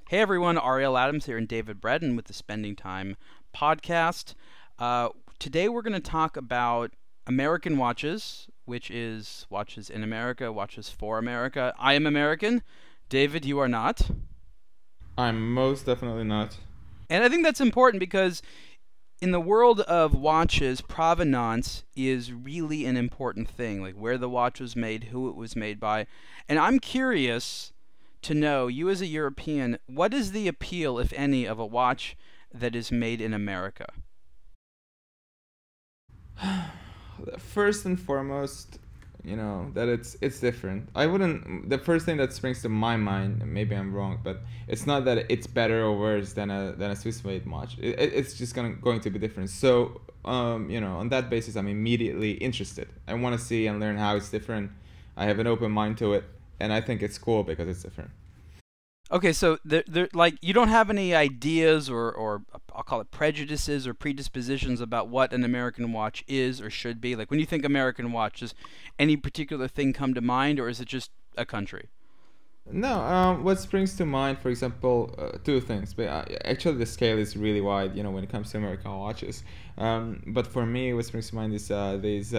Hey everyone, Ariel Adams here and David Breton with the Spending Time podcast. Today we're going to talk about American watches, which is watches in America, watches for America. I am American. David, you are not. I'm most definitely not. And I think that's important because in the world of watches, provenance is really an important thing, like where the watch was made, who it was made by. And I'm curious to know, you as a European, what is the appeal, if any, of a watch that is made in America? First and foremost, that it's different. I wouldn't. The first thing that springs to my mind, and maybe I'm wrong, but it's not that it's better or worse than a Swiss-made watch. It's just going to be different. So, on that basis, I'm immediately interested. I want to see and learn how it's different. I have an open mind to it, and I think it's cool because it's different. Okay, so like you don't have any ideas or I'll call it prejudices or predispositions about what an American watch is or should be. Like when you think American watch, does any particular thing come to mind, or is it just a country? No, what springs to mind, for example, two things. But actually, the scale is really wide, when it comes to American watches. But for me, what springs to mind is these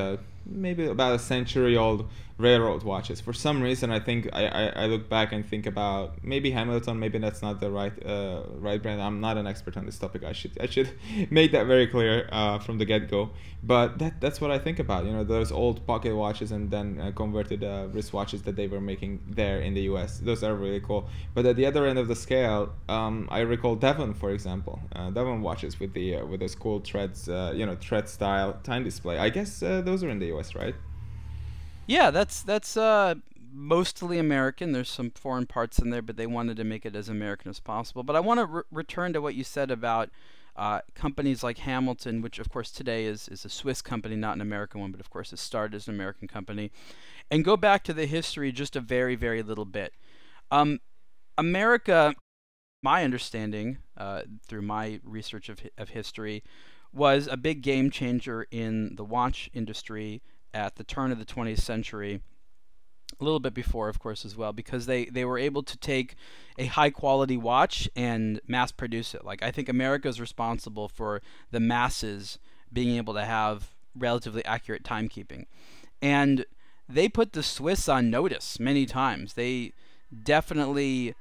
maybe about a century-old railroad watches. For some reason, I think I look back and think about maybe Hamilton. Maybe that's not the right brand. I'm not an expert on this topic. I should make that very clear from the get-go. But that's what I think about. Those old pocket watches and then converted wristwatches that they were making there in the U.S. Those are really cool. But at the other end of the scale, I recall Devon, for example. Devon watches with those cool threads, thread style time display. I guess those are in the U.S., right? Yeah, that's mostly American. There's some foreign parts in there, but they wanted to make it as American as possible. But I want to return to what you said about companies like Hamilton, which of course today is a Swiss company, not an American one, but of course it started as an American company, and go back to the history just a very, very little bit. America, my understanding through my research of history, was a big game changer in the watch industry at the turn of the 20th century, a little bit before, of course, as well, because they were able to take a high-quality watch and mass-produce it. Like, I think America is responsible for the masses being able to have relatively accurate timekeeping. And they put the Swiss on notice many times. They definitely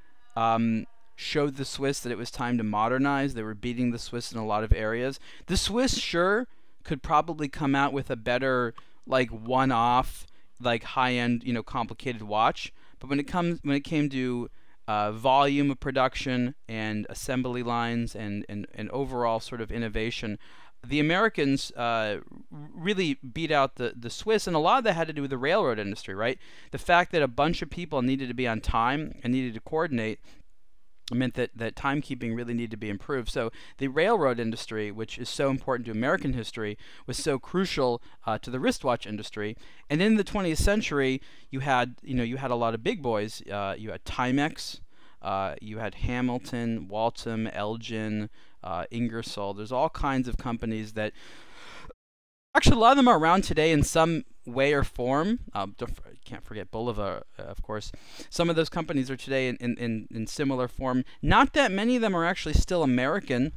showed the Swiss that it was time to modernize. They were beating the Swiss in a lot of areas. The Swiss, sure, could probably come out with a better, like, one-off, like, high-end, complicated watch. But when it came to volume of production and assembly lines and overall sort of innovation, the Americans really beat out the Swiss, and a lot of that had to do with the railroad industry, right? The fact that a bunch of people needed to be on time and needed to coordinate meant that timekeeping really needed to be improved. So the railroad industry, which is so important to American history, was so crucial to the wristwatch industry. And in the 20th century, you had a lot of big boys. You had Timex, you had Hamilton, Waltham, Elgin, Ingersoll. There's all kinds of companies that actually a lot of them are around today in some way or form. Can't forget Bulova, of course. Some of those companies are today in similar form. Not that many of them are actually still American.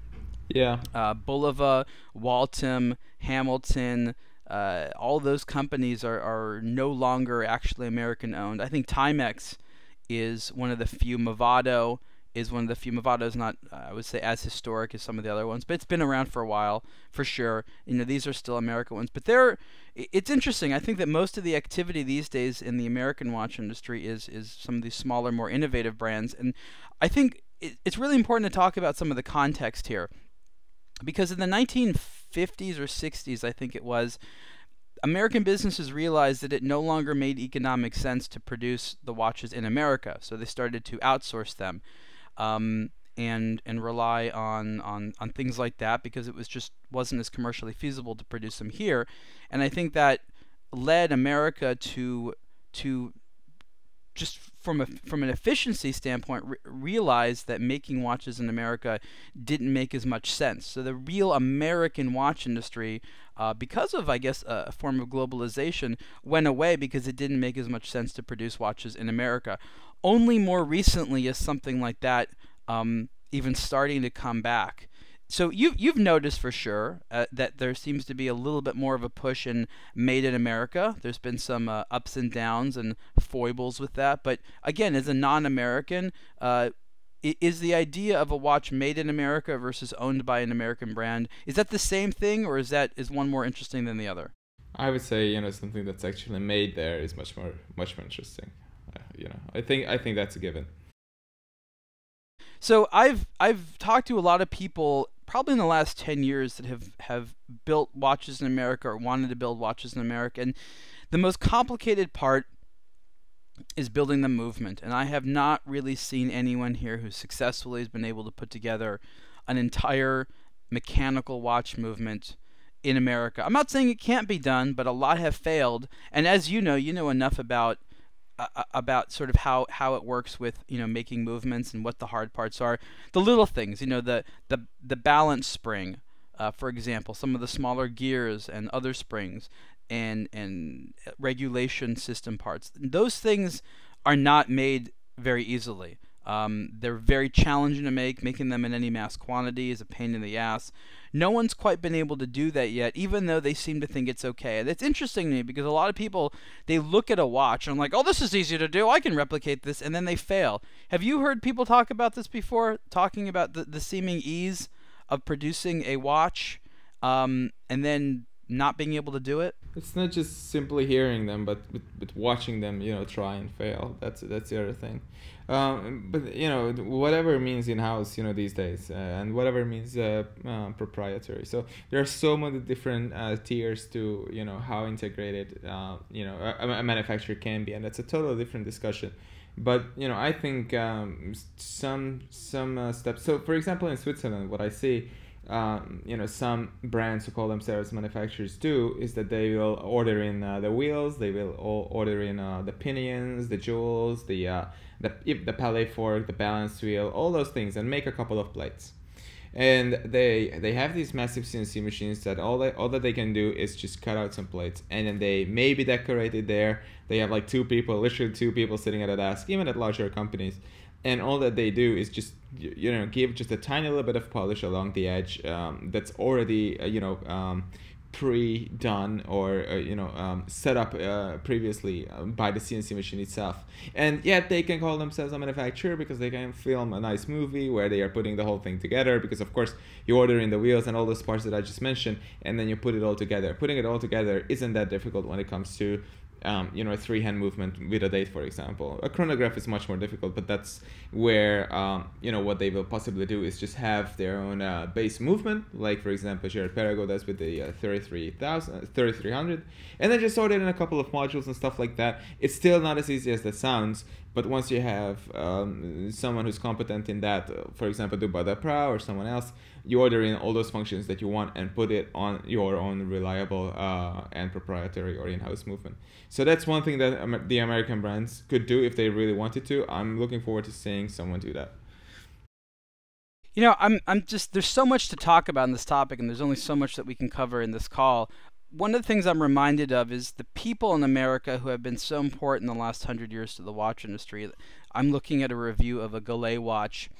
Yeah. Bulova, Waltham, Hamilton, all those companies are no longer actually American owned. I think Timex is one of the few. Movado is one of the few. Movado's not, I would say, as historic as some of the other ones, but it's been around for a while, for sure. These are still American ones. But it's interesting. I think that most of the activity these days in the American watch industry is some of these smaller, more innovative brands. And I think it's really important to talk about some of the context here. Because in the 1950s or 60s, I think it was, American businesses realized that it no longer made economic sense to produce the watches in America. So they started to outsource them. And rely on things like that because it wasn't as commercially feasible to produce them here. And I think that led America to just from an efficiency standpoint realize that making watches in America didn't make as much sense. So the real American watch industry, because of, I guess, a form of globalization, went away because it didn't make as much sense to produce watches in America. Only more recently is something like that even starting to come back. So you've noticed for sure that there seems to be a little bit more of a push in Made in America. There's been some ups and downs and foibles with that, but again, as a non-American, is the idea of a watch made in America versus owned by an American brand, is that the same thing, or is one more interesting than the other? I would say, you know, something that's actually made there is much more interesting. You know, I think that's a given. So I've talked to a lot of people probably in the last 10 years that have built watches in America or wanted to build watches in America, and the most complicated part is building the movement. And I have not really seen anyone here who successfully has been able to put together an entire mechanical watch movement in America. I'm not saying it can't be done, but a lot have failed. And as you know enough about sort of how it works with, you know, making movements and what the hard parts are. The little things, you know, the balance spring, for example, some of the smaller gears and other springs, and regulation system parts. Those things are not made very easily. They're very challenging to make. Making them in any mass quantity is a pain in the ass. No one's quite been able to do that yet, even though they seem to think it's okay. And it's interesting to me because a lot of people, they look at a watch and I'm like, oh, this is easy to do. I can replicate this, and then they fail. Have you heard people talk about this before? Talking about the seeming ease of producing a watch, and then not being able to do it? It's not just simply hearing them, but watching them, you know, try and fail. That's the other thing. But you know, whatever means in-house, you know, these days, and whatever means proprietary. So there are so many different tiers to, you know, how integrated you know, a manufacturer can be, and that's a totally different discussion. But you know, I think some steps. So for example, in Switzerland, what I see, you know, some brands who call themselves manufacturers do is that they will order in the wheels, they will order in the pinions, the jewels, the pallet fork, the balance wheel, all those things, and make a couple of plates. And they have these massive CNC machines that all that they can do is just cut out some plates, and then they maybe decorate it there. They have like literally two people sitting at a desk, even at larger companies. And all that they do is just, you know, give just a tiny little bit of polish along the edge that's already, you know, pre-done or, you know, set up previously by the CNC machine itself. And yet they can call themselves a manufacturer because they can film a nice movie where they are putting the whole thing together, because of course you order in the wheels and all those parts that I just mentioned, and then you put it all together. Putting it all together isn't that difficult when it comes to you know, a three-hand movement with a date, for example. A chronograph is much more difficult, but that's where, you know, what they will possibly do is just have their own base movement, like, for example, Jared Perigo does with the 3300, and then just sort it in a couple of modules and stuff like that. It's still not as easy as that sounds, but once you have someone who's competent in that, for example, Dubada Pra or someone else, you order in all those functions that you want and put it on your own reliable and proprietary or in-house movement. So that's one thing that the American brands could do if they really wanted to. I'm looking forward to seeing someone do that. You know, I'm just, there's so much to talk about in this topic, and there's only so much that we can cover in this call. One of the things I'm reminded of is the people in America who have been so important in the last 100 years to the watch industry. I'm looking at a review of a Gallet watch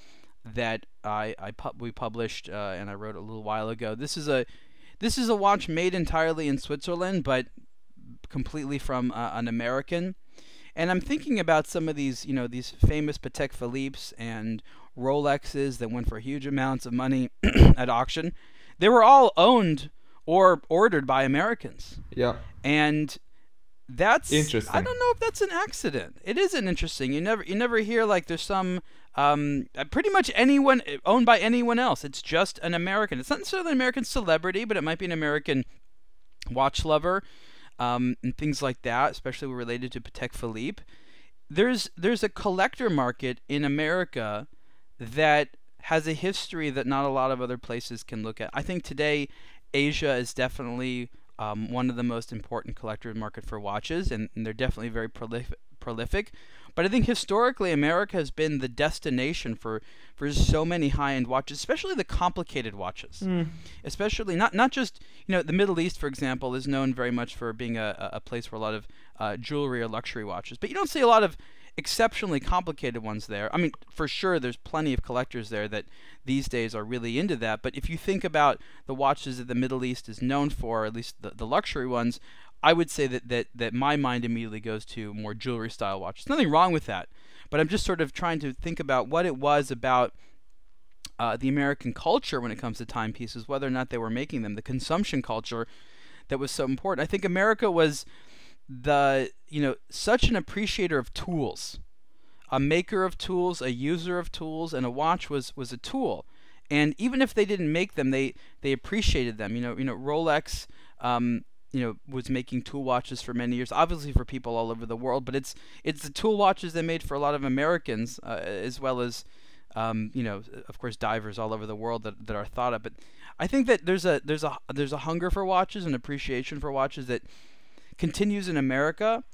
that we published and I wrote a little while ago. This is a watch made entirely in Switzerland, but completely from an American. And I'm thinking about some of these, you know, these famous Patek Philippe's and Rolexes that went for huge amounts of money at auction. They were all owned or ordered by Americans. Yeah. And that's interesting. I don't know if that's an accident. It isn't interesting. You never hear like there's some pretty much anyone owned by anyone else. It's just an American. It's not necessarily an American celebrity, but it might be an American watch lover, and things like that, especially related to Patek Philippe. There's a collector market in America that has a history that not a lot of other places can look at. I think today Asia is definitely one of the most important collector market for watches, and they're definitely very prolific. But I think historically America has been the destination for so many high-end watches, especially the complicated watches. Especially not just, you know, the Middle East, for example, is known very much for being a place for a lot of jewelry or luxury watches. But you don't see a lot of exceptionally complicated ones there. I mean, for sure, there's plenty of collectors there that these days are really into that. But if you think about the watches that the Middle East is known for, at least the luxury ones, I would say that my mind immediately goes to more jewelry style watches. Nothing wrong with that, but I'm just sort of trying to think about what it was about the American culture when it comes to timepieces, whether or not they were making them, the consumption culture that was so important. I think America was such an appreciator of tools, a maker of tools, a user of tools, and a watch was a tool. And even if they didn't make them, they appreciated them. Rolex, was making tool watches for many years, obviously for people all over the world, but it's the tool watches they made for a lot of Americans, as well as of course, divers all over the world that are thought of. But I think that there's a hunger for watches and appreciation for watches that continues in America.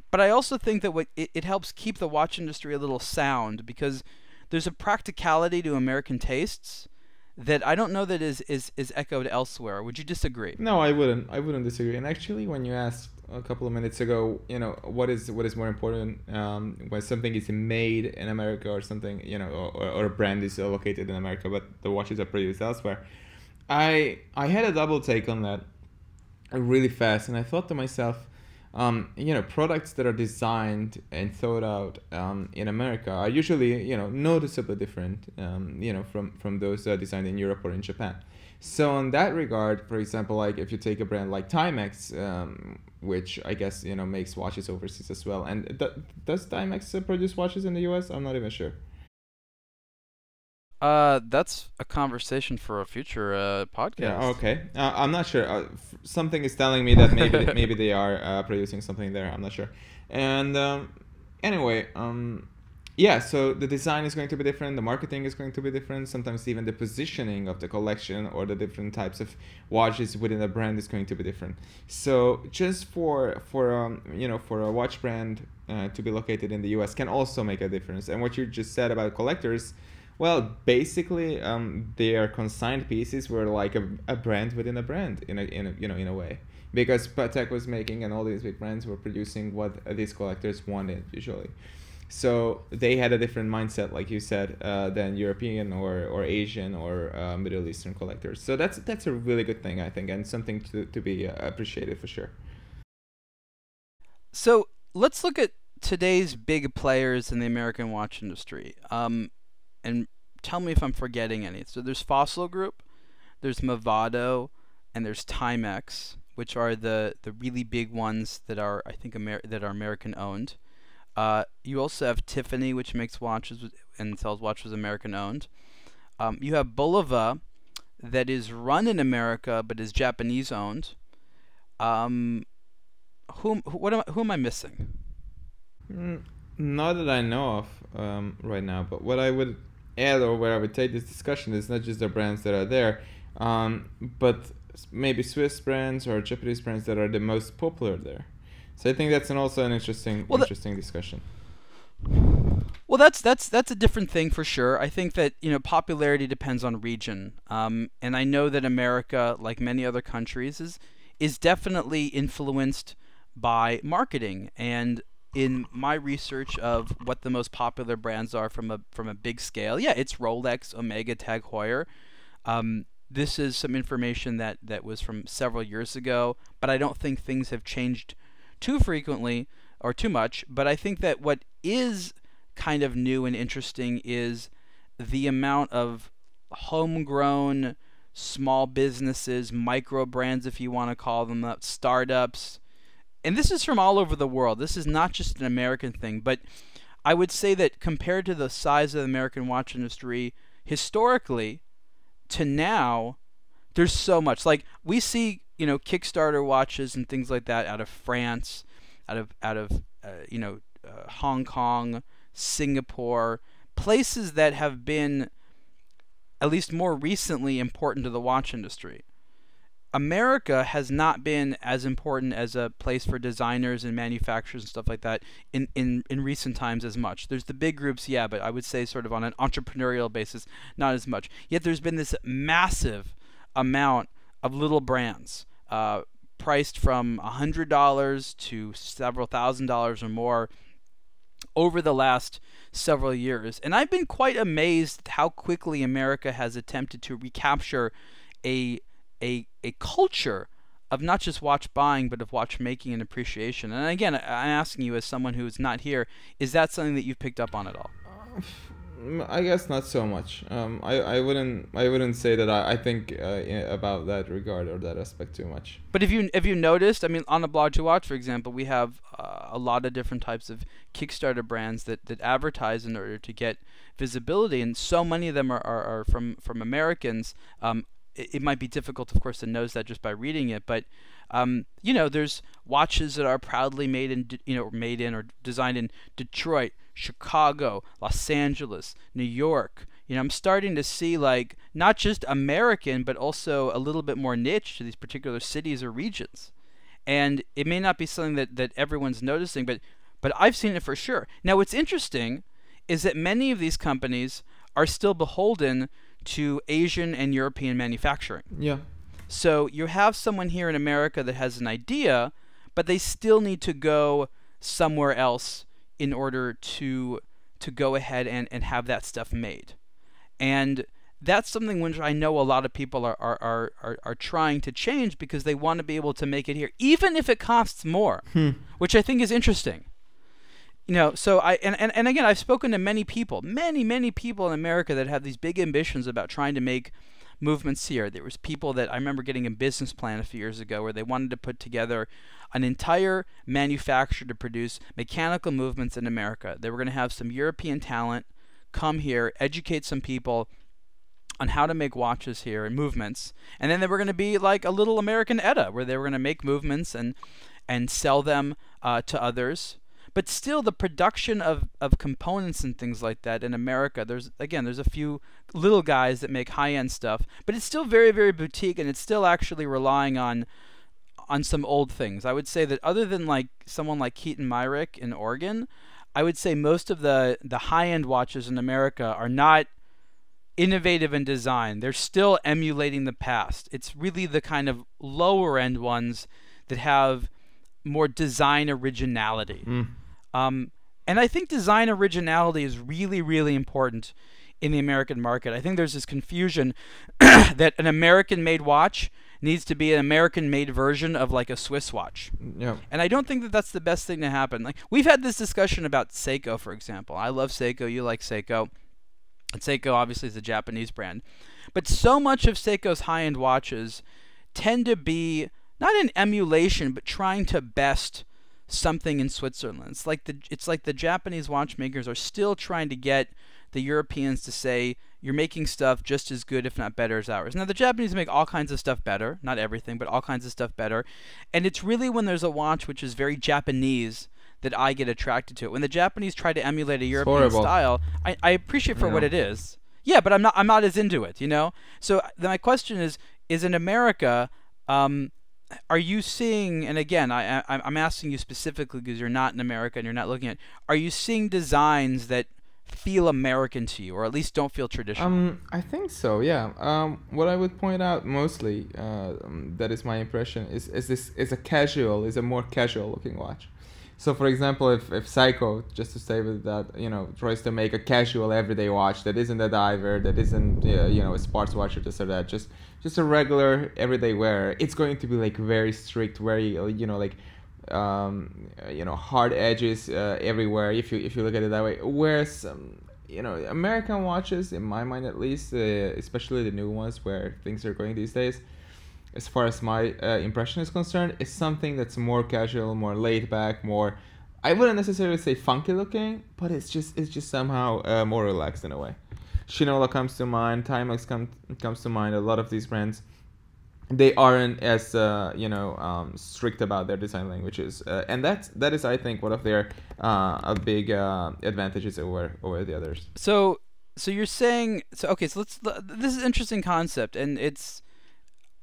But I also think that it helps keep the watch industry a little sound, because there's a practicality to American tastes that I don't know that is echoed elsewhere. Would you disagree? No, I wouldn't. I wouldn't disagree. And actually, when you asked a couple of minutes ago, what is more important when something is made in America or something, or a brand is located in America, but the watches are produced elsewhere. I had a double take on that really fast, and I thought to myself, products that are designed and thought out in America are usually, noticeably different, from those designed in Europe or in Japan. So in that regard, for example, like if you take a brand like Timex, which I guess, makes watches overseas as well. And does Timex produce watches in the US? I'm not even sure. That's a conversation for a future podcast. Yeah, okay. I'm not sure. Something is telling me that maybe they are producing something there. I'm not sure. And anyway, yeah, so the design is going to be different, the marketing is going to be different, sometimes even the positioning of the collection or the different types of watches within a brand is going to be different. So just for a watch brand to be located in the US can also make a difference. And what you just said about collectors, well, basically, they are consigned pieces were like a brand within a brand in a way, because Patek was making and all these big brands were producing what these collectors wanted usually. So they had a different mindset, like you said, than European or Asian or Middle Eastern collectors. So that's a really good thing, I think, and something to be appreciated for sure. So let's look at today's big players in the American watch industry. And tell me if I'm forgetting any. So there's Fossil Group, there's Movado, and there's Timex, which are the really big ones that are, I think, that are American owned. You also have Tiffany, which makes watches and sells watches American owned. You have Bulova, that is run in America but is Japanese owned. Who am I missing? Not that I know of right now, but what I would add, or where I would take this discussion, is not just the brands that are there, but maybe Swiss brands or Japanese brands that are the most popular there. So I think that's also an interesting discussion. Well, that's a different thing for sure. I think that popularity depends on region, and I know that America, like many other countries, is definitely influenced by marketing. And in my research of what the most popular brands are from a big scale, yeah, it's Rolex, Omega, Tag Heuer. This is some information that was from several years ago, but I don't think things have changed too frequently or too much. But I think that what is kind of new and interesting is the amount of homegrown small businesses, micro brands, if you want to call them that, startups. And this is from all over the world. This is not just an American thing, but I would say that compared to the size of the American watch industry historically to now, there's so much. Like, we see, Kickstarter watches and things like that out of France, out of Hong Kong, Singapore, places that have been at least more recently important to the watch industry. America has not been as important as a place for designers and manufacturers and stuff like that in recent times as much. There's the big groups, yeah, but I would say sort of on an entrepreneurial basis, not as much. Yet there's been this massive amount of little brands, priced from $100 to several $1,000s or more, over the last several years. And I've been quite amazed at how quickly America has attempted to recapture a culture of not just watch buying, but of watchmaking and appreciation. And again, I'm asking you as someone who is not here, is that something that you've picked up on at all? I guess not so much. I wouldn't say that I think about that regard or that aspect too much. But have you noticed? I mean, on aBlogtoWatch, for example, we have a lot of different types of Kickstarter brands that advertise in order to get visibility, and so many of them are from Americans. It might be difficult, of course, to notice that just by reading it, but you know, there's watches that are proudly made in or designed in Detroit, Chicago, Los Angeles, New York. You know, I'm starting to see like not just American, but also a little bit more niche to these particular cities or regions. And it may not be something that everyone's noticing, but I've seen it for sure. Now, what's interesting is that many of these companies are still beholden to Asian and European manufacturing. Yeah. So you have someone here in America that has an idea, but they still need to go somewhere else in order to go ahead and have that stuff made. And that's something which I know a lot of people are trying to change, because they want to be able to make it here, even if it costs more, which I think is interesting. You know, so and again, I've spoken to many people, many people in America that have these big ambitions about trying to make movements here. There was people that I remember getting a business plan a few years ago where they wanted to put together an entire manufacturer to produce mechanical movements in America. They were going to have some European talent come here, educate some people on how to make watches here and movements, and then they were going to be like a little American ETA where they were going to make movements and sell them to others. But still, the production of components and things like that in America, there's a few little guys that make high-end stuff, but it's still very, very boutique, and it's still actually relying on some old things. I would say that other than like someone like Keaton Myrick in Oregon, I would say most of the high-end watches in America are not innovative in design. They're still emulating the past. It's really the kind of lower-end ones that have more design originality. And I think design originality is really, really important in the American market. I think there's this confusion that an American-made watch needs to be an American-made version of like a Swiss watch. Yeah. And I don't think that that's the best thing to happen. Like, we've had this discussion about Seiko, for example. I love Seiko. You like Seiko. And Seiko obviously is a Japanese brand. But so much of Seiko's high-end watches tend to be not an emulation, but trying to best something in Switzerland. It's like the Japanese watchmakers are still trying to get the Europeans to say, you're making stuff just as good, if not better, as ours. Now, the Japanese make all kinds of stuff better. Not everything, but all kinds of stuff better. And it's really when there's a watch which is very Japanese that I get attracted to it. When the Japanese try to emulate a European style, I appreciate for what it is. Yeah, but I'm not as into it, you know? So my question is in America, are you seeing, and again, I'm asking you specifically because you're not in America and you're not looking at, are you seeing designs that feel American to you, or at least don't feel traditional? I think so, yeah. What I would point out mostly, that is my impression, is a more casual looking watch. So, for example, if Seiko, just to stay with that, you know, tries to make a casual everyday watch that isn't a diver, that isn't, you know, a sports watch or this or that, just a regular everyday wear, it's going to be like very strict, very, you know, like, you know, hard edges everywhere. If you look at it that way, whereas you know, American watches, in my mind at least, especially the new ones where things are going these days, as far as my impression is concerned, is something that's more casual, more laid back, more, I wouldn't necessarily say funky looking, but it's just somehow more relaxed in a way. Shinola comes to mind, Timex comes to mind. A lot of these brands, they aren't as you know, strict about their design languages, and that is, I think, one of their a big advantages over the others. So you're saying, okay, so this is an interesting concept, and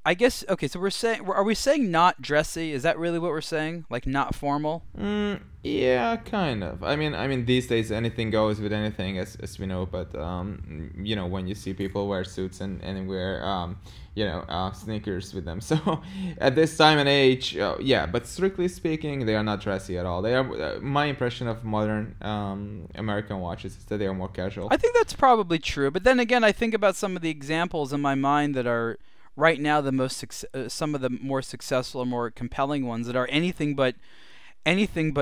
I guess okay. So are we saying not dressy? Is that really what we're saying? Like not formal? Yeah, kind of. I mean, these days anything goes with anything, as we know. But when you see people wear suits and wear sneakers with them, so at this time and age, yeah. But strictly speaking, they are not dressy at all. They are. My impression of modern American watches is that they are more casual. I think that's probably true. But then again, I think about some of the examples in my mind that are right now the some of the more successful or more compelling ones that are anything but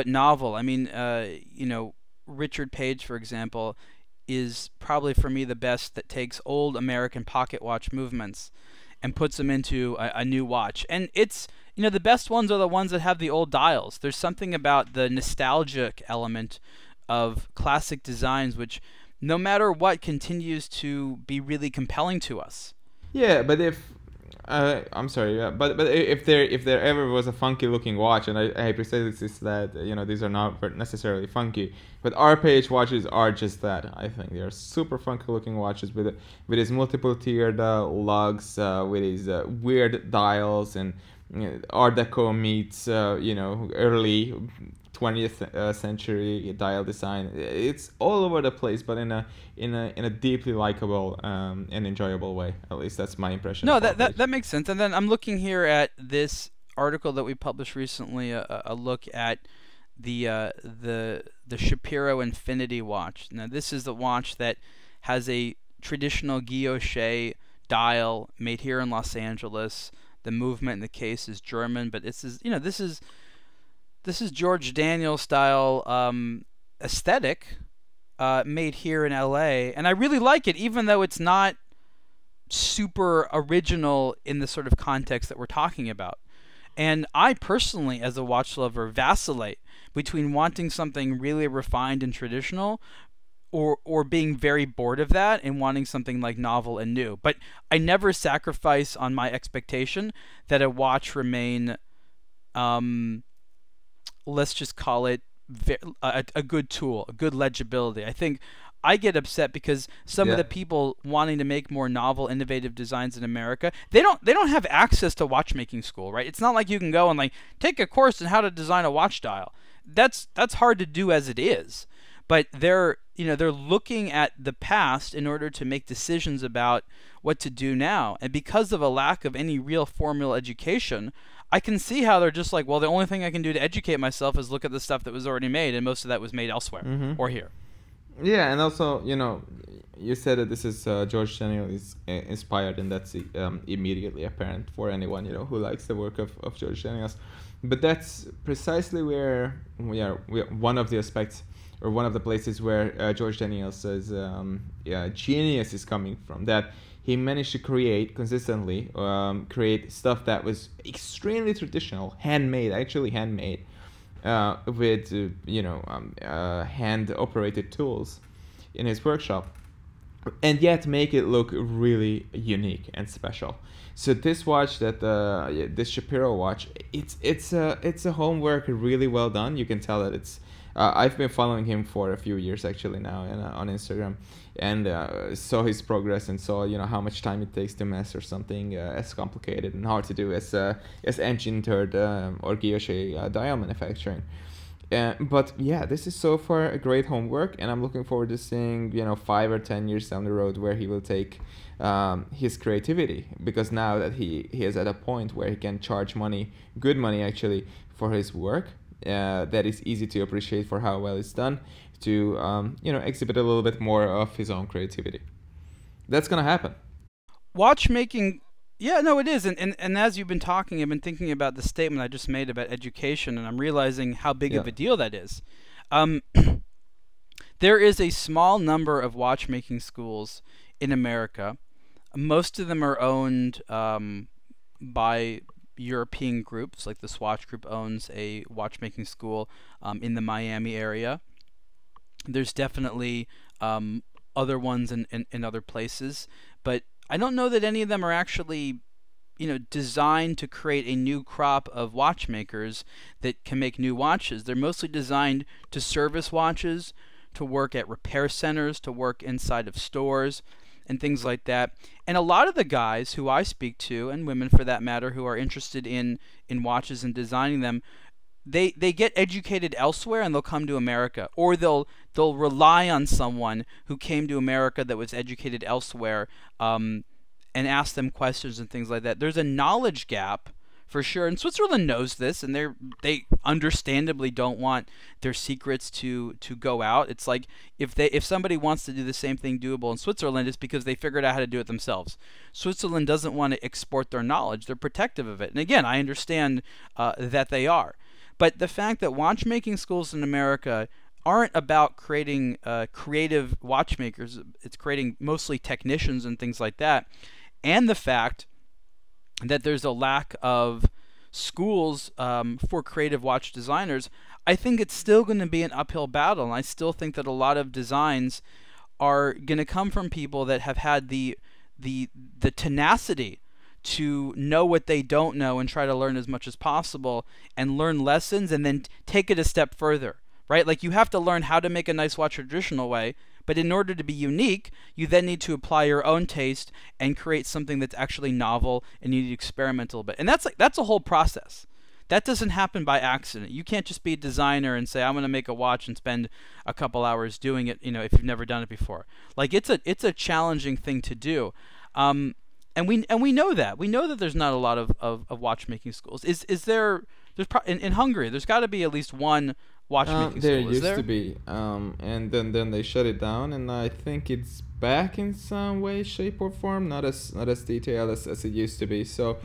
novel. I mean, Richard Page, for example, is probably for me the best that takes old American pocket watch movements and puts them into a new watch. And it's, the best ones are the ones that have the old dials. There's something about the nostalgic element of classic designs which, no matter what, continues to be really compelling to us. Yeah, but I'm sorry, yeah, but if there ever was a funky looking watch, and I precisely this that these are not necessarily funky, but our page watches are just that. I think they are super funky looking watches with his multiple tiered lugs, with his weird dials, and Art Deco meets early 20th century dial design. It's all over the place, but in a deeply likable and enjoyable way. At least that's my impression. No, that makes sense. And then I'm looking here at this article that we published recently, a look at the Shapiro Infinity watch. Now this is the watch that has a traditional guilloche dial made here in Los Angeles. The movement in the case is German, but this is George Daniel style aesthetic made here in LA, and I really like it, even though it's not super original in the sort of context that we're talking about. And I personally, as a watch lover, vacillate between wanting something really refined and traditional or being very bored of that and wanting something like novel and new. But I never sacrifice on my expectation that a watch remain let's just call it a good tool, a good legibility. I think I get upset because some of the people wanting to make more novel, innovative designs in America, they don't have access to watchmaking school, right? It's not like you can go and like take a course in how to design a watch dial. That's hard to do as it is. But they're looking at the past in order to make decisions about what to do now. And because of a lack of any real formal education, I can see how they're just like, well, the only thing I can do to educate myself is look at the stuff that was already made, and most of that was made elsewhere or here. Yeah, and also, you said that this is George Daniel is inspired, and that's immediately apparent for anyone who likes the work of George Daniels. But that's precisely where one of the aspects, or one of the places where George Daniels' genius is coming from. That he managed to create consistently, create stuff that was extremely traditional, handmade, with hand-operated tools in his workshop, and yet make it look really unique and special. So this watch, this Shapiro watch, it's a homework really well done. You can tell that it's. I've been following him for a few years actually now, on Instagram, and saw his progress and saw how much time it takes to master something as complicated and hard to do as engineered or guilloche dial manufacturing. But yeah, this is so far a great homework, and I'm looking forward to seeing 5 or 10 years down the road where he will take his creativity, because now that he is at a point where he can charge good money actually, for his work. That is easy to appreciate for how well it's done, to exhibit a little bit more of his own creativity. That's gonna happen. Watchmaking, yeah, no, it is, and as you've been talking, I've been thinking about the statement I just made about education, and I'm realizing how big of a deal that is. There is a small number of watchmaking schools in America. Most of them are owned by European groups, like the Swatch Group owns a watchmaking school in the Miami area. There's definitely other ones in other places, but I don't know that any of them are actually designed to create a new crop of watchmakers that can make new watches. They're mostly designed to service watches, to work at repair centers, to work inside of stores. and things like that. And a lot of the guys who I speak to, and women for that matter, who are interested in watches and designing them, they get educated elsewhere and they'll come to America, or they'll rely on someone who came to America that was educated elsewhere, and ask them questions and things like that. There's a knowledge gap for sure, and Switzerland knows this, and they understandably don't want their secrets to go out. It's like if somebody wants to do the same thing doable in Switzerland, it's because they figured out how to do it themselves. Switzerland doesn't want to export their knowledge; they're protective of it. And again, I understand that they are, but the fact that watchmaking schools in America aren't about creating creative watchmakers, it's creating mostly technicians and things like that, and the fact that there's a lack of schools for creative watch designers, I think it's still going to be an uphill battle. And I still think that a lot of designs are going to come from people that have had the tenacity to know what they don't know and try to learn as much as possible and learn lessons and then take it a step further, right? Like, you have to learn how to make a nice watch a traditional way, but in order to be unique, you then need to apply your own taste and create something that's actually novel, and you need to experiment a little bit. And that's a whole process. That doesn't happen by accident. You can't just be a designer and say, I'm going to make a watch and spend a couple hours doing it, if you've never done it before. Like, it's a challenging thing to do. And we know that. We know that there's not a lot of watchmaking schools. In Hungary, there's got to be at least one watchmaking there school. used to be, and then they shut it down, and I think it's back in some way, shape, or form. Not as detailed as it used to be. So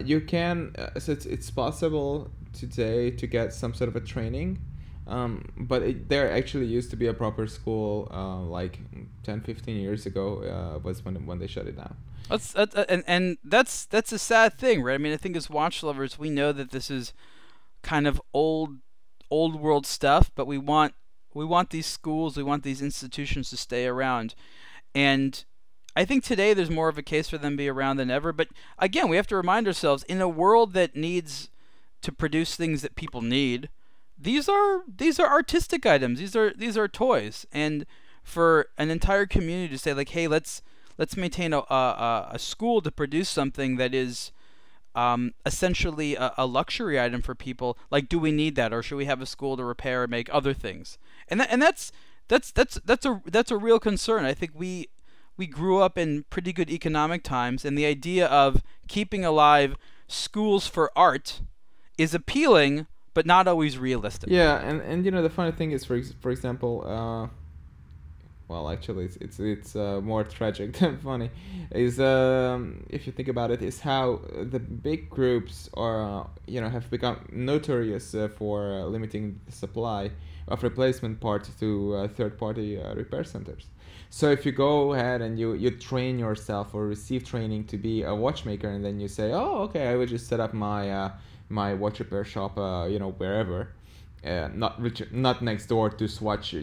you can, so it's possible today to get some sort of a training, but there actually used to be a proper school like 10-15 years ago, was when they shut it down. That's a sad thing, right? I mean, I think as watch lovers, we know that this is kind of old world stuff, but we want these schools, we want these institutions to stay around. And I think today there's more of a case for them to be around than ever. But again, we have to remind ourselves, in a world that needs to produce things that people need, these are artistic items. These are toys. And for an entire community to say, like, hey, let's maintain a school to produce something that is essentially a luxury item for people. Like, do we need that, or should we have a school to repair and make other things? And that's a real concern. I think we grew up in pretty good economic times, and the idea of keeping alive schools for art is appealing, but not always realistic. Yeah, and the funny thing is, for example, well, actually, it's more tragic than funny. Is if you think about it, is how the big groups are have become notorious for limiting the supply of replacement parts to third-party repair centers. So if you go ahead and you train yourself or receive training to be a watchmaker, and then you say, oh, okay, I will just set up my my watch repair shop, wherever. Not next door to Swatch,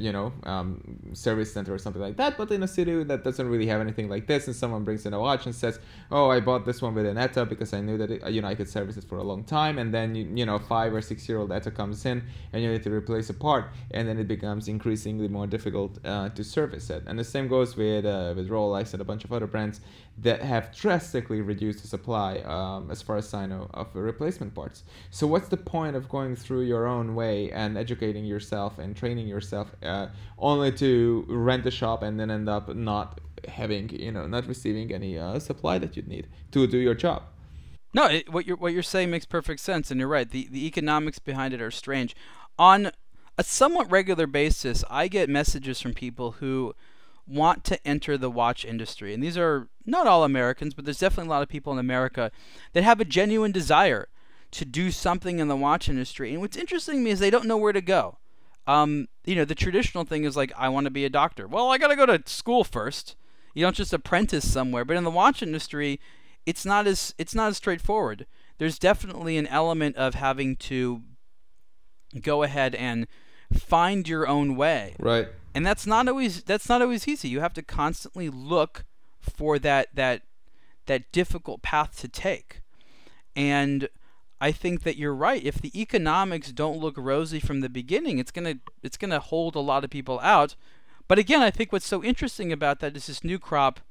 service center or something like that, but in a city that doesn't really have anything like this, and someone brings in a watch and says, oh, I bought this one with an ETA because I knew that I could service it for a long time, and then 5 or 6 year old ETA comes in and you need to replace a part, and then it becomes increasingly more difficult to service it. And the same goes with Rolex and a bunch of other brands that have drastically reduced the supply, as far as I know, of replacement parts. So what's the point of going through your own way and educating yourself and training yourself, only to rent a shop and then end up not having, not receiving any supply that you'd need to do your job? No, what you're saying makes perfect sense, and you're right. The economics behind it are strange. On a somewhat regular basis, I get messages from people who want to enter the watch industry, and these are not all Americans, but there's definitely a lot of people in America that have a genuine desire to do something in the watch industry. And what's interesting to me is they don't know where to go. The traditional thing is like, I want to be a doctor. Well, I got to go to school first. You don't just apprentice somewhere. But in the watch industry, it's not as straightforward. There's definitely an element of having to go ahead and find your own way. Right. And that's not always easy. You have to constantly look for that difficult path to take. And I think that you're right. If the economics don't look rosy from the beginning, it's gonna hold a lot of people out. But again, I think what's so interesting about that is this new crop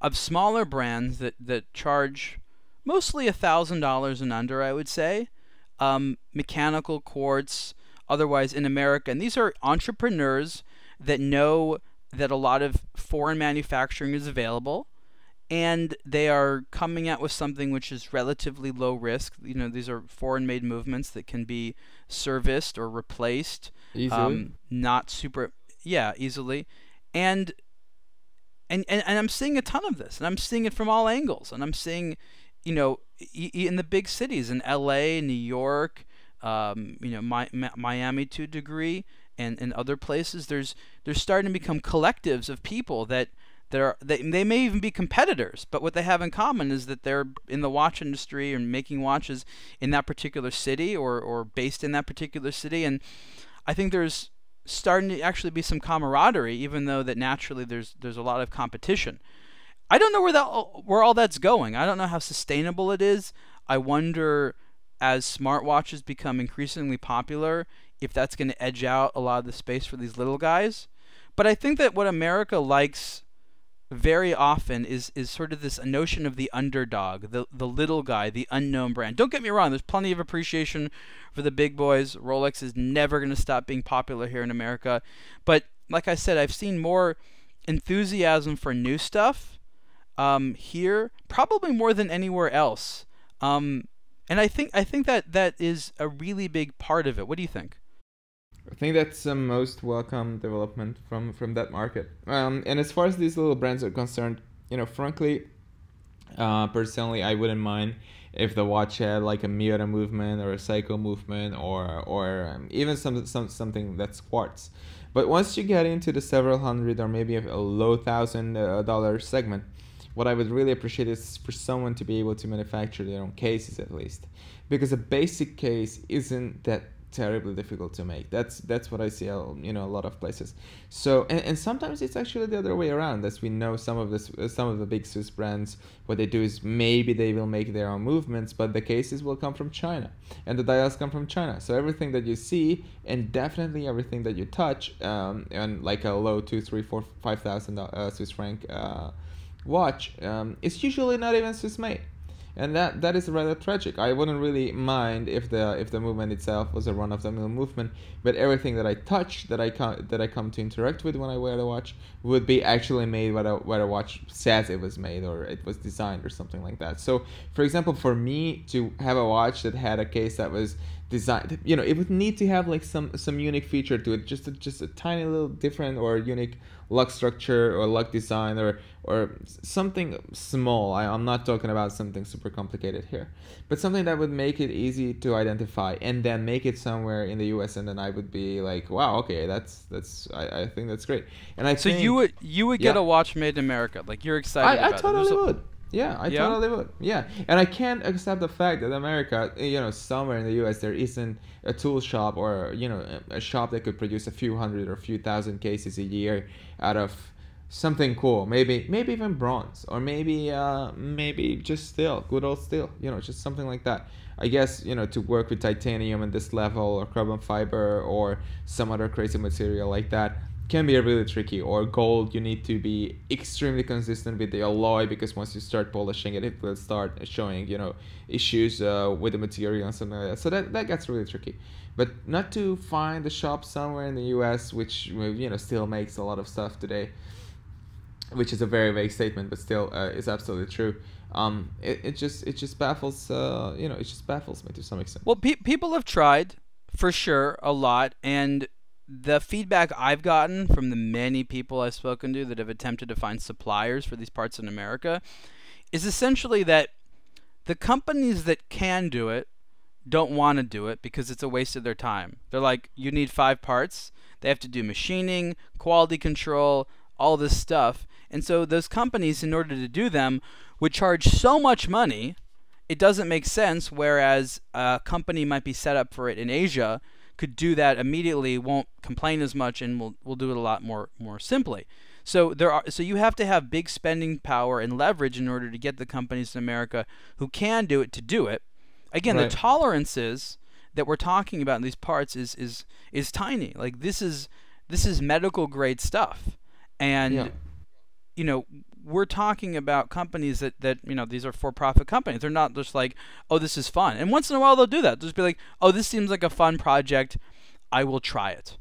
of smaller brands that charge mostly $1,000 and under, I would say, mechanical quartz, otherwise in America. And these are entrepreneurs that know that a lot of foreign manufacturing is available, and they are coming out with something which is relatively low risk. You know, these are foreign-made movements that can be serviced or replaced Easily. not super, yeah, easily. And I'm seeing a ton of this, and I'm seeing it from all angles, and I'm seeing, you know, in the big cities, in LA, New York, you know, Miami to a degree, and other places. There's starting to become collectives of people that they may even be competitors, but what they have in common is that they're in the watch industry and making watches in that particular city, or based in that particular city. And I think there's starting to actually be some camaraderie, even though that naturally there's a lot of competition. I don't know where all that's going. I don't know how sustainable it is. I wonder, as smartwatches become increasingly popular, if that's going to edge out a lot of the space for these little guys. But I think that what America likes very often is sort of this notion of the underdog, the little guy, the unknown brand. Don't get me wrong, there's plenty of appreciation for the big boys. Rolex is never going to stop being popular here in America. But like I said, I've seen more enthusiasm for new stuff here, probably more than anywhere else. And I think that is a really big part of it. What do you think? I think that's the most welcome development from that market. And as far as these little brands are concerned, you know, frankly, personally, I wouldn't mind if the watch had like a Miura movement or a Seiko movement, or even something that's quartz. But once you get into the several hundred or maybe a low $1,000 segment, what I would really appreciate is for someone to be able to manufacture their own cases, at least, because a basic case isn't that terribly difficult to make. That's what I see, you know, a lot of places. So and sometimes it's actually the other way around. As we know, some of the big Swiss brands, what they do is maybe they will make their own movements, but the cases will come from China and the dials come from China. So everything that you see, and definitely everything that you touch, and like a low 2, 3, 4, 5,000 Swiss franc watch, is usually not even Swiss made. And that is rather tragic. I wouldn't really mind if the movement itself was a run-of-the-mill movement, but everything that I touch, that I come to interact with when I wear the watch, would be actually made where a watch says it was made, or it was designed, or something like that. So, for example, for me to have a watch that had a case that was designed, you know, it would need to have like some unique feature to it, just a tiny little different or unique lock structure or lock design, or something small. I'm not talking about something super complicated here, but something that would make it easy to identify, and then make it somewhere in the US, and then I would be like, wow, okay, I think that's great. And I think, you would get a watch made in America, like you're excited about I totally it. would. Yeah, I totally would. Yeah, and I can't accept the fact that America, you know, somewhere in the U.S. there isn't a tool shop, or, you know, a shop that could produce a few hundred or a few thousand cases a year out of something cool. Maybe even bronze, or maybe just steel, good old steel. You know, just something like that. I guess, you know, to work with titanium at this level, or carbon fiber, or some other crazy material like that, can be really tricky. Or gold, you need to be extremely consistent with the alloy, because once you start polishing it, it will start showing, you know, issues with the material and something like that. So that gets really tricky. But not to find a shop somewhere in the US which, you know, still makes a lot of stuff today, which is a very vague statement, but still is absolutely true. It just baffles, you know, it just baffles me to some extent. Well, people have tried, for sure, a lot, and the feedback I've gotten from the many people I've spoken to that have attempted to find suppliers for these parts in America is essentially that the companies that can do it don't want to do it because it's a waste of their time. They're like, you need 5 parts. They have to do machining, quality control, all this stuff. And so those companies, in order to do them, would charge so much money, it doesn't make sense, whereas a company might be set up for it in Asia, could do that immediately, won't complain as much, and will do it a lot more simply. So you have to have big spending power and leverage in order to get the companies in America who can do it to do it. Again, Right. the tolerances that we're talking about in these parts is tiny. Like this is medical grade stuff, and Yeah. we're talking about companies that these are for-profit companies. They're not just like, oh, this is fun. And once in a while they'll do that. They'll just be like, oh, this seems like a fun project. I will try it.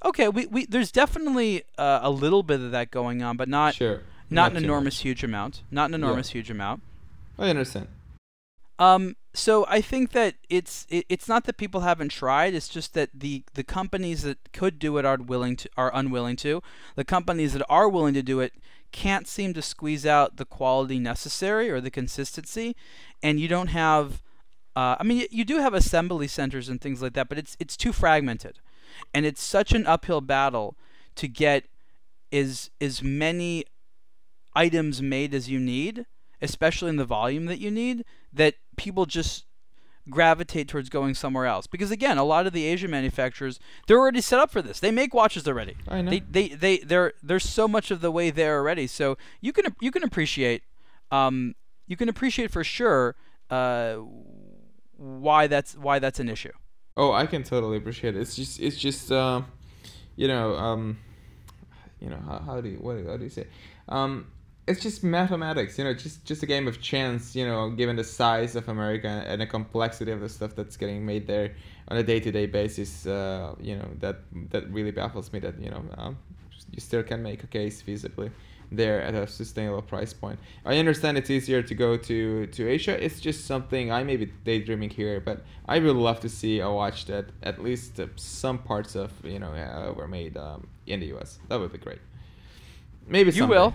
Okay, there's definitely a little bit of that going on, but not an enormous huge amount. Not an enormous huge amount. I understand. So I think that it's not that people haven't tried. It's just that the companies that could do it are unwilling to. The companies that are willing to do it can't seem to squeeze out the quality necessary or the consistency, and you don't have. I mean, you do have assembly centers and things like that, but it's too fragmented, and it's such an uphill battle to get as many items made as you need, especially in the volume that you need, that people just gravitate towards going somewhere else. Because again, a lot of the Asian manufacturers, they're already set up for this. They make watches already. I know. They're so much of the way there already. So you can appreciate for sure why that's an issue. Oh, I can totally appreciate it. It's just how do you say? It's just mathematics, just a game of chance, given the size of America and the complexity of the stuff that's getting made there on a day-to-day basis. That really baffles me that you still can make a case feasibly there at a sustainable price point. I understand it's easier to go to Asia. It's just something I may be daydreaming here, but I would love to see a watch that at least some parts of were made in the US. That would be great. Maybe someday.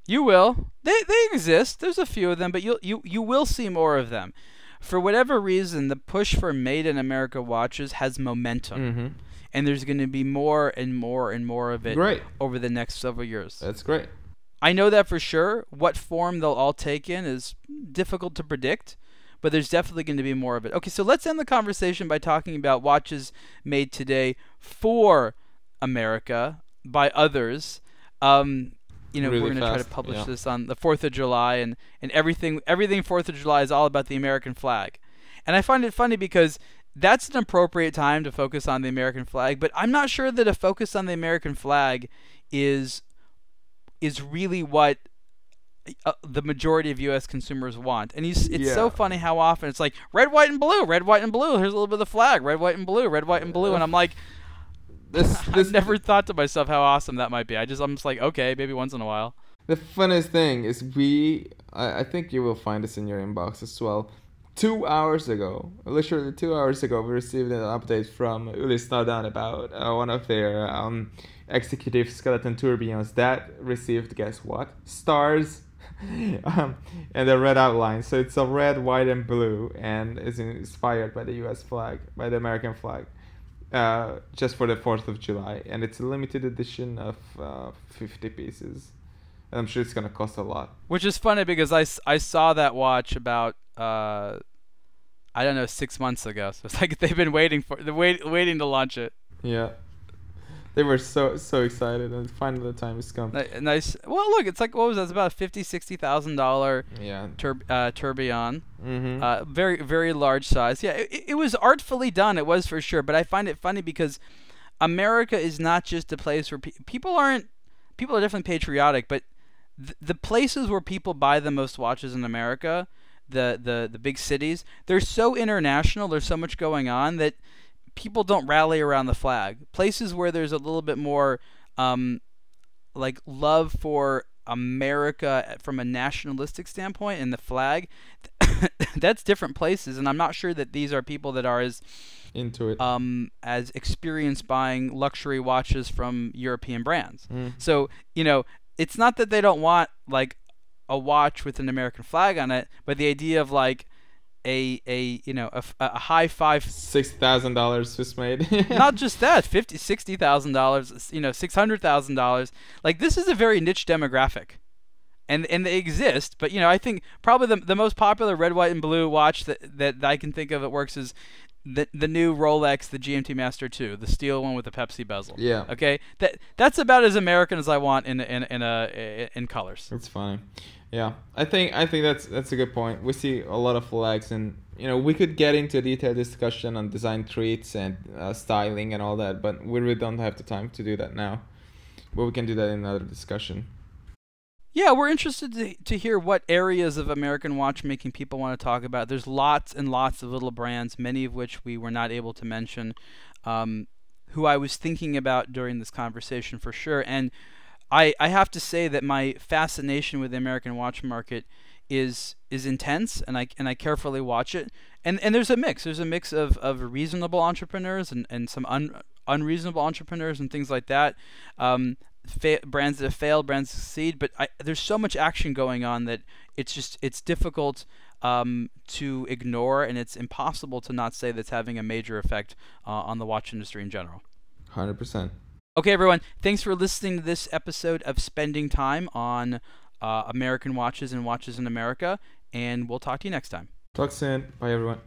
You will. They exist. There's a few of them, but you will see more of them. For whatever reason, the push for Made in America watches has momentum, and there's going to be more and more and more of it over the next several years. That's great. I know that for sure. What form they'll all take in is difficult to predict, but there's definitely going to be more of it. Okay, so let's end the conversation by talking about watches made today for America by others. We're going to try to publish this on the 4th of July, and everything 4th of July is all about the American flag. And I find it funny because that's an appropriate time to focus on the American flag, but I'm not sure that a focus on the American flag is really what the majority of U.S. consumers want. And it's so funny how often it's like red, white, and blue, red, white, and blue. Here's a little bit of the flag, red, white, and blue, red, white, and blue. And I'm like, I've never thought to myself how awesome that might be. I'm just like, okay, maybe once in a while. The funniest thing is I think you will find this in your inbox as well. 2 hours ago, literally 2 hours ago, we received an update from Uli Snowdown about one of their executive skeleton tourbillons that received, guess what? Stars and a red outline. So it's a red, white, and blue, and is inspired by the U.S. flag, by the American flag. Just for the 4th of July, and it's a limited edition of 50 pieces, and I'm sure it's gonna cost a lot. Which is funny because I saw that watch about 6 months ago. So it's like they've been waiting to launch it. Yeah, they were so excited, and finally the time has come. Nice. Well, look, it's like, what was that? It's about $50,000-$60,000 tourbillon. Very, very large size. Yeah, it was artfully done. It was for sure. But I find it funny because America is not just a place where people are definitely patriotic, but the places where people buy the most watches in America, the big cities, they're so international. There's so much going on that people don't rally around the flag. Places where there's a little bit more like love for America from a nationalistic standpoint and the flag, that's different places. And I'm not sure that these are people that are as into it, as experienced buying luxury watches from European brands. So it's not that they don't want like a watch with an American flag on it, but the idea of like a high five, $6,000 Swiss made. Not just that, $60,000, $600,000. Like, this is a very niche demographic, and they exist. But I think probably the most popular red, white, and blue watch that I can think of that works is the new Rolex, the GMT Master 2, the steel one with the Pepsi bezel. Yeah. Okay. That's about as American as I want in colors. That's funny. Yeah, I think that's a good point. We see a lot of flags, and we could get into a detailed discussion on design treats and styling and all that, but we really don't have the time to do that now. But we can do that in another discussion. Yeah, we're interested to hear what areas of American watchmaking people want to talk about. There's lots and lots of little brands, many of which we were not able to mention, who I was thinking about during this conversation for sure. And I have to say that my fascination with the American watch market is intense, and I carefully watch it. And there's a mix. There's a mix of reasonable entrepreneurs and some unreasonable entrepreneurs and things like that. Brands that have failed, brands that succeed, but there's so much action going on that it's difficult to ignore, and it's impossible to not say that's having a major effect on the watch industry in general. 100%. Okay, everyone, thanks for listening to this episode of Spending Time on American watches and watches in America, and we'll talk to you next time. Talk soon. Bye, everyone.